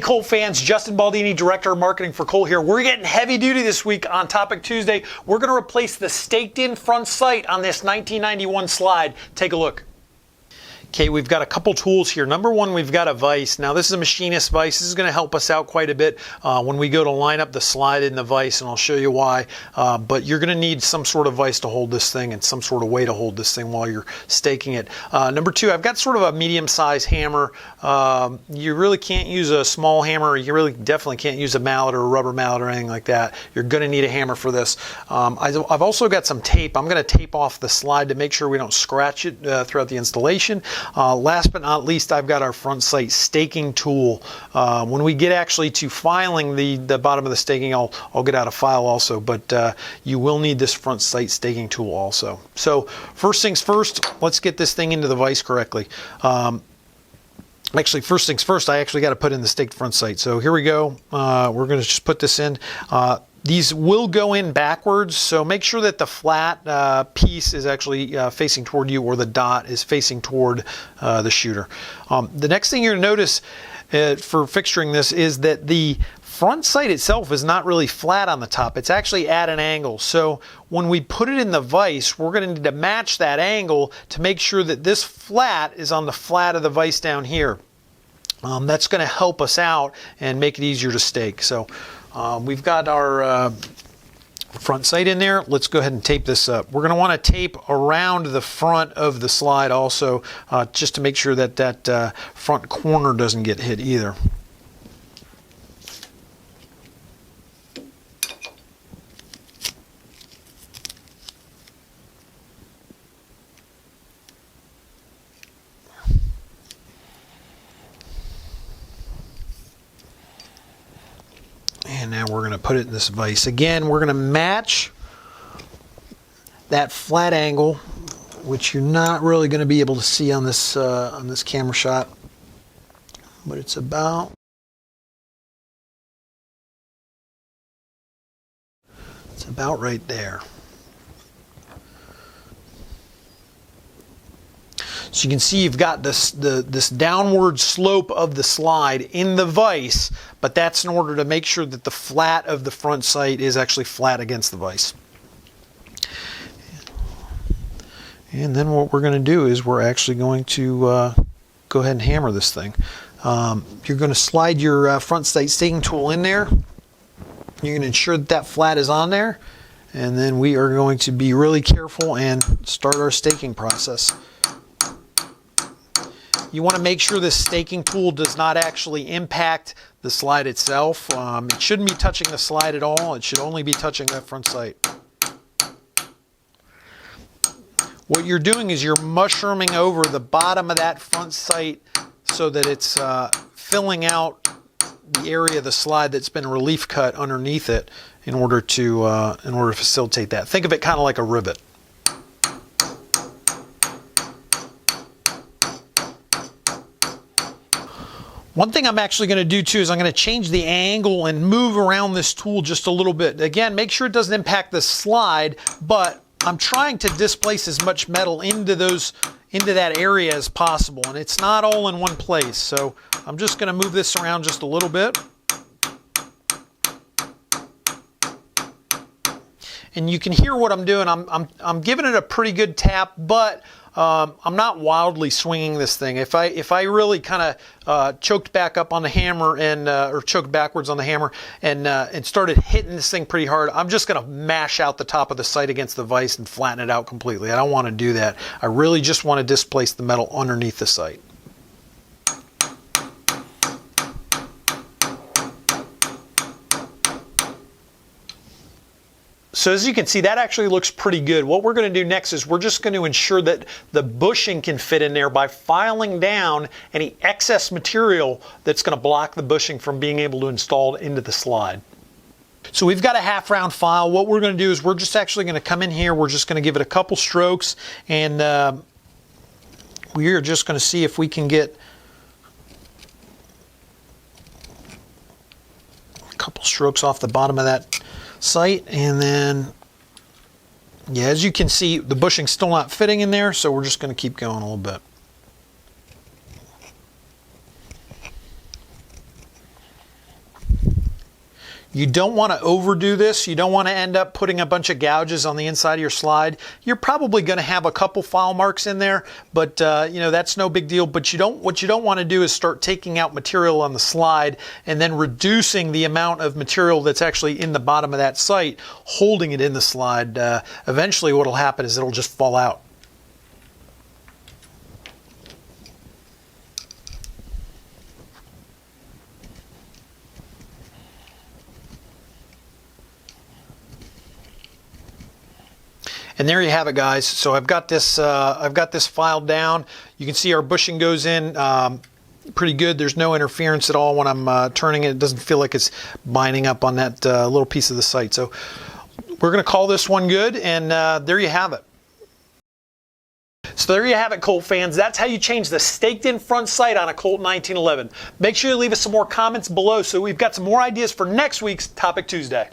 Cole fans, Justin Baldini, Director of Marketing for Cole here. We're getting heavy duty this week on Topic Tuesday. We're going to replace the staked-in front sight on this 1991 slide. Take a look. Okay, we've got a couple tools here. Number one, we've got a vise. Now, this is a machinist vise. This is going to help us out quite a bit when we go to line up the slide in the vise, and I'll show you why. But you're going to need some sort of vise to hold this thing and some sort of way to hold this thing while you're staking it. Number two, I've got sort of a medium-sized hammer. You really can't use a small hammer. You really definitely can't use a mallet or a rubber mallet or anything like that. You're going to need a hammer for this. I've also got some tape. I'm going to tape off the slide to make sure we don't scratch it throughout the installation. Last but not least, I've got our front sight staking tool. When we get actually to filing the bottom of the staking, I'll get out a file also, but you will need this front sight staking tool also. So first things first, let's get this thing into the vise correctly. Actually, first things first, I actually got to put in the staked front sight. So here we go. We're going to just put this in. These will go in backwards, so make sure that the flat piece is actually facing toward you, or the dot is facing toward the shooter. The next thing you're going to notice for fixturing this is that the front sight itself is not really flat on the top. It's actually at an angle. So when we put it in the vise, we're going to need to match that angle to make sure that this flat is on the flat of the vise down here. That's going to help us out and make it easier to stake. So we've got our front sight in there. Let's go ahead and tape this up. We're going to want to tape around the front of the slide also, just to make sure that that front corner doesn't get hit either. And now we're going to put it in this vise. Again, we're going to match that flat angle, which you're not really going to be able to see on this camera shot, but it's about right there. So you can see you've got this downward slope of the slide in the vise, but that's in order to make sure that the flat of the front sight is actually flat against the vise. And then what we're going to do is we're actually going to go ahead and hammer this thing. You're going to slide your front sight staking tool in there. You're going to ensure that that flat is on there, and then we are going to be really careful and start our staking process. You want to make sure this staking tool does not actually impact the slide itself. It shouldn't be touching the slide at all. It should only be touching that front sight. What you're doing is you're mushrooming over the bottom of that front sight so that it's filling out the area of the slide that's been relief cut underneath it in order to facilitate that. Think of it kind of like a rivet. One thing I'm actually going to do too is I'm going to change the angle and move around this tool just a little bit. Again, make sure it doesn't impact the slide, but I'm trying to displace as much metal into that area as possible, and it's not all in one place. So I'm just going to move this around just a little bit. And you can hear what I'm doing. I'm giving it a pretty good tap, but I'm not wildly swinging this thing. If I really kind of choked back up on the hammer and or choked backwards on the hammer and started hitting this thing pretty hard, I'm just going to mash out the top of the sight against the vise and flatten it out completely. I don't want to do that. I really just want to displace the metal underneath the sight. So as you can see, that actually looks pretty good. What we're going to do next is we're just going to ensure that the bushing can fit in there by filing down any excess material that's going to block the bushing from being able to install into the slide. So we've got a half round file. What we're going to do is we're just actually going to come in here. We're just going to give it a couple strokes, and we are just going to see if we can get a couple strokes off the bottom of that sight, and then yeah, as you can see, the bushing's still not fitting in there, so we're just going to keep going a little bit. You don't want to overdo this. You don't want to end up putting a bunch of gouges on the inside of your slide. You're probably going to have a couple file marks in there, but you know, that's no big deal. But what you don't want to do is start taking out material on the slide and then reducing the amount of material that's actually in the bottom of that sight, holding it in the slide. Eventually what will happen is it'll just fall out. And there you have it, guys. So I've got this filed down. You can see our bushing goes in pretty good. There's no interference at all when I'm turning it. It doesn't feel like it's binding up on that little piece of the sight. So we're going to call this one good, and there you have it. So there you have it, Colt fans. That's how you change the staked-in front sight on a Colt 1911. Make sure you leave us some more comments below so we've got some more ideas for next week's Topic Tuesday.